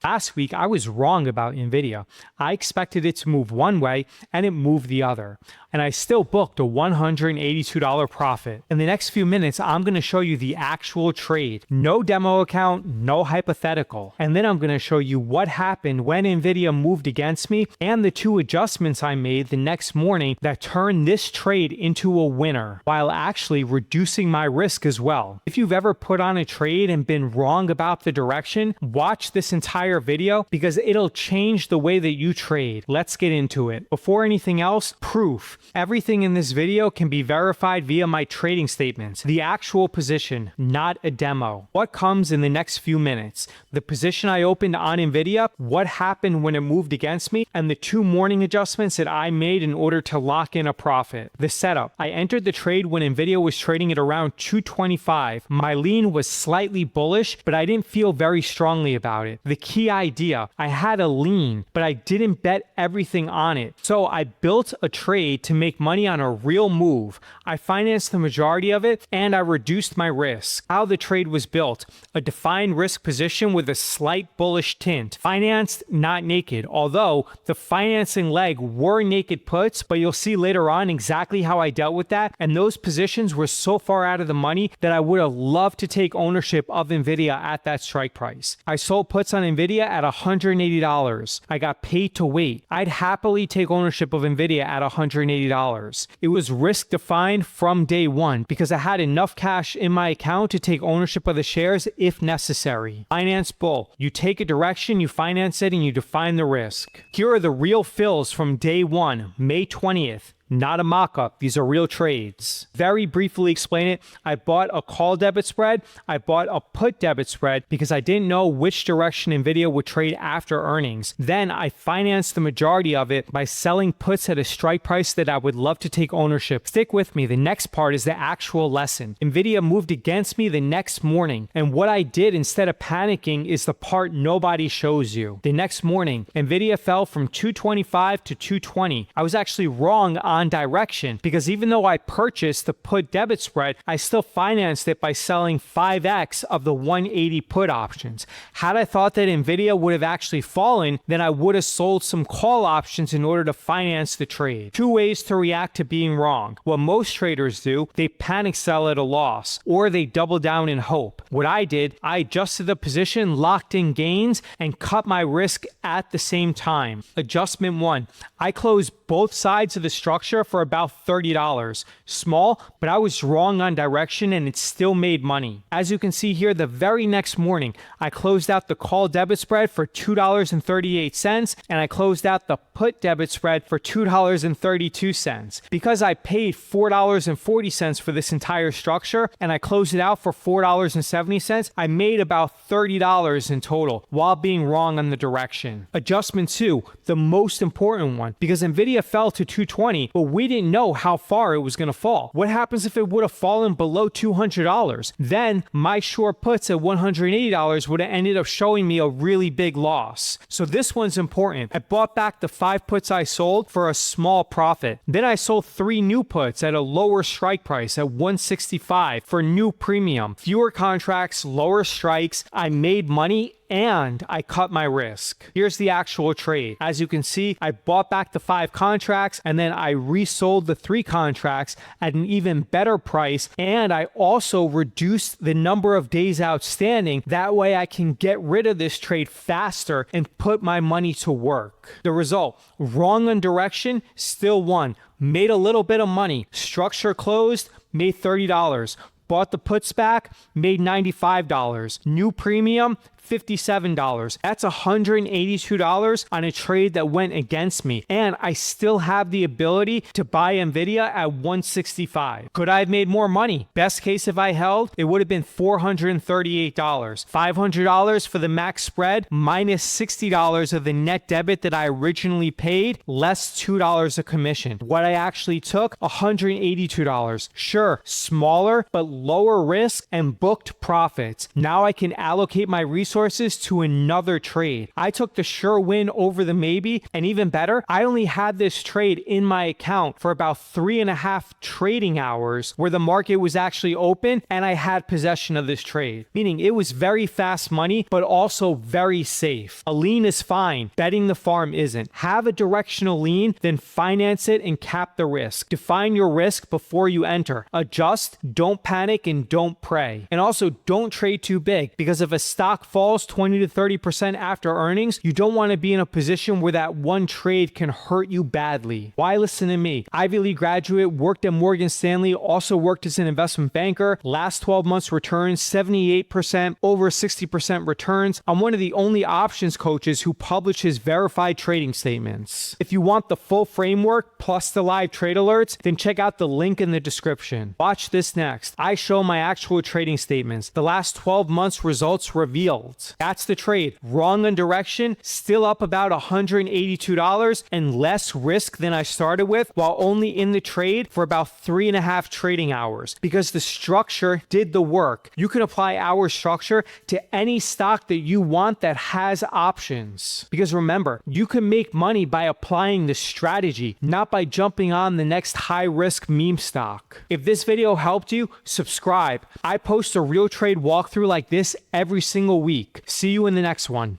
Last week, I was wrong about NVIDIA. I expected it to move one way, and it moved the other. And I still booked a $182 profit. In the next few minutes, I'm going to show you the actual trade. No demo account, no hypothetical. And then I'm going to show you what happened when NVIDIA moved against me and the 2 adjustments I made the next morning that turned this trade into a winner, while actually reducing my risk as well. If you've ever put on a trade and been wrong about the direction, watch this entire video because it'll change the way that you trade. Let's get into it. Before anything else, proof. Everything in this video can be verified via my trading statements. The actual position, not a demo. What comes in the next few minutes? The position I opened on NVIDIA, what happened when it moved against me, and the 2 morning adjustments that I made in order to lock in a profit. The setup. I entered the trade when NVIDIA was trading at around 225. My lean was slightly bullish, but I didn't feel very strongly about it. The key idea, I had a lean, but I didn't bet everything on it. So I built a trade to make money on a real move. I financed the majority of it and I reduced my risk. How the trade was built. A defined risk position with a slight bullish tint. Financed, not naked. Although the financing leg were naked puts, but you'll see later on exactly how I dealt with that. And those positions were so far out of the money that I would have loved to take ownership of NVIDIA at that strike price. I sold puts on NVIDIA at $180. I got paid to wait. I'd happily take ownership of NVIDIA at $180. It was risk defined from day one because I had enough cash in my account to take ownership of the shares if necessary. Finance bull. You take a direction, you finance it, and you define the risk. Here are the real fills from day one, May 20th. Not a mock-up. These are real trades. Very briefly explain it. I bought a call debit spread. I bought a put debit spread because I didn't know which direction NVIDIA would trade after earnings. Then I financed the majority of it by selling puts at a strike price that I would love to take ownership. Stick with me. The next part is the actual lesson. NVIDIA moved against me the next morning. And what I did instead of panicking is the part nobody shows you. The next morning, NVIDIA fell from 225 to 220. I was actually wrong on direction because even though I purchased the put debit spread, I still financed it by selling 5x of the 180 put options. Had I thought that NVIDIA would have actually fallen, then I would have sold some call options in order to finance the trade. 2 ways to react to being wrong. What most traders do, they panic sell at a loss or they double down in hope. What I did, I adjusted the position, locked in gains, and cut my risk at the same time. Adjustment 1. I closed both sides of the structure for about $30. Small, but I was wrong on direction and it still made money. As you can see here, the very next morning, I closed out the call debit spread for $2.38 and I closed out the put debit spread for $2.32. Because I paid $4.40 for this entire structure and I closed it out for $4.70, I made about $30 in total while being wrong on the direction. Adjustment 2, the most important one, because NVIDIA fell to 220, but we didn't know how far it was going to fall. What happens if it would have fallen below $200? Then my short puts at $180 would have ended up showing me a really big loss. So this one's important. I bought back the 5 puts I sold for a small profit. Then I sold 3 new puts at a lower strike price at $165 for new premium. Fewer contracts, lower strikes. I made money and I cut my risk. Here's the actual trade. As you can see, I bought back the 5 contracts and then I resold the 3 contracts at an even better price. And I also reduced the number of days outstanding. That way I can get rid of this trade faster and put my money to work. The result, wrong on direction, still won. Made a little bit of money. Structure closed, made $30. Bought the puts back, made $95. New premium, $57. That's $182 on a trade that went against me. And I still have the ability to buy NVIDIA at $165. Could I have made more money? Best case if I held, it would have been $438. $500 for the max spread, minus $60 of the net debit that I originally paid, less $2 of commission. What I actually took, $182. Sure, smaller, but lower risk and booked profits. Now I can allocate my resources resources to another trade. I took the sure win over the maybe, and even better, I only had this trade in my account for about 3.5 trading hours where the market was actually open and I had possession of this trade. Meaning it was very fast money, but also very safe. A lean is fine. Betting the farm isn't. Have a directional lean, then finance it and cap the risk. Define your risk before you enter. Adjust, don't panic, and don't pray. And also don't trade too big, because if a stock falls 20 to 30% after earnings, you don't want to be in a position where that one trade can hurt you badly. Why listen to me? Ivy League graduate, worked at Morgan Stanley, also worked as an investment banker. Last 12 months returns, 78%, over 60% returns. I'm one of the only options coaches who publishes verified trading statements. If you want the full framework plus the live trade alerts, then check out the link in the description. Watch this next. I show my actual trading statements. The last 12 months results revealed. That's the trade. Wrong on direction, still up about $182 and less risk than I started with, while only in the trade for about 3.5 trading hours, because the structure did the work. You can apply our structure to any stock that you want that has options. Because remember, you can make money by applying the strategy, not by jumping on the next high risk meme stock. If this video helped you, subscribe. I post a real trade walkthrough like this every single week. See you in the next one.